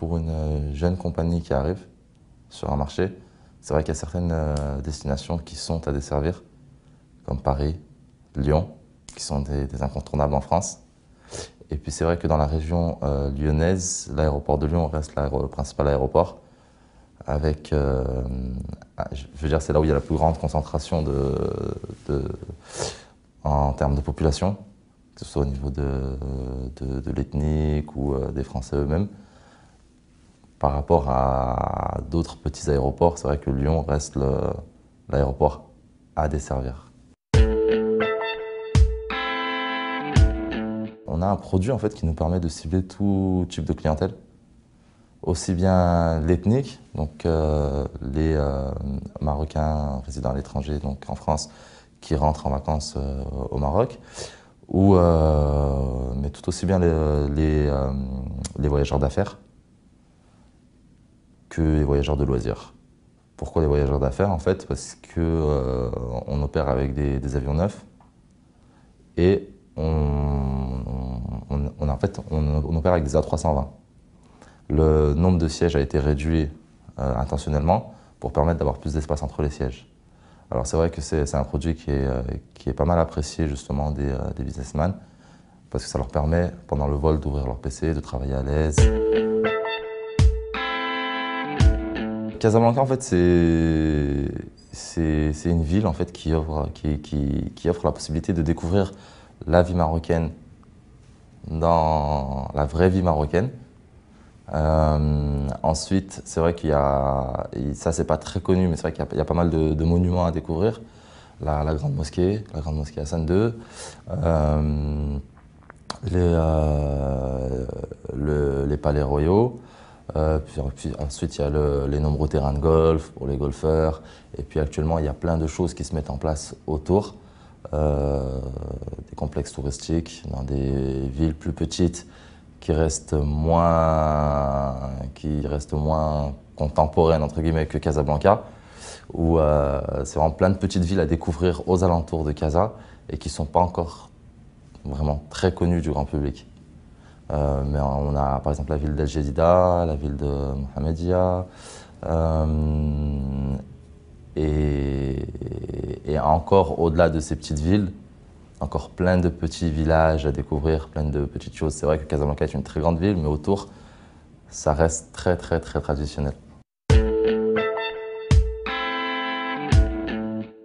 pour une jeune compagnie qui arrive sur un marché, c'est vrai qu'il y a certaines destinations qui sont à desservir, comme Paris, Lyon, qui sont des incontournables en France. Et puis c'est vrai que dans la région lyonnaise, l'aéroport de Lyon reste le principal aéroport, avec, je veux dire, c'est là où il y a la plus grande concentration en termes de population, que ce soit au niveau de l'ethnique ou des Français eux-mêmes. Par rapport à d'autres petits aéroports, c'est vrai que Lyon reste l'aéroport à desservir. On a un produit en fait qui nous permet de cibler tout type de clientèle, aussi bien l'ethnique, donc les Marocains résidant à l'étranger, donc en France, qui rentrent en vacances au Maroc, mais tout aussi bien les voyageurs d'affaires que les voyageurs de loisirs. Pourquoi les voyageurs d'affaires? En fait, parce que on opère avec des avions neufs et on opère avec des A320. Le nombre de sièges a été réduit intentionnellement pour permettre d'avoir plus d'espace entre les sièges. Alors c'est vrai que c'est un produit qui est pas mal apprécié justement des businessmen parce que ça leur permet pendant le vol d'ouvrir leur PC, de travailler à l'aise. Casablanca en fait c'est une ville en fait qui offre la possibilité de découvrir la vie marocaine dans la vraie vie marocaine. Ensuite, c'est vrai ça c'est pas très connu, mais c'est vrai qu'il y a pas mal de monuments à découvrir. La grande mosquée Hassan II, les palais royaux, puis ensuite il y a les nombreux terrains de golf pour les golfeurs, et puis actuellement il y a plein de choses qui se mettent en place autour, des complexes touristiques dans des villes plus petites qui restent moins contemporaines entre guillemets que Casablanca, où c'est vraiment plein de petites villes à découvrir aux alentours de Casa et qui ne sont pas encore vraiment très connues du grand public. Mais on a par exemple la ville d'El Jadida, la ville de Mohamedia, et encore au-delà de ces petites villes, encore plein de petits villages à découvrir, plein de petites choses. C'est vrai que Casablanca est une très grande ville, mais autour, ça reste très très très traditionnel.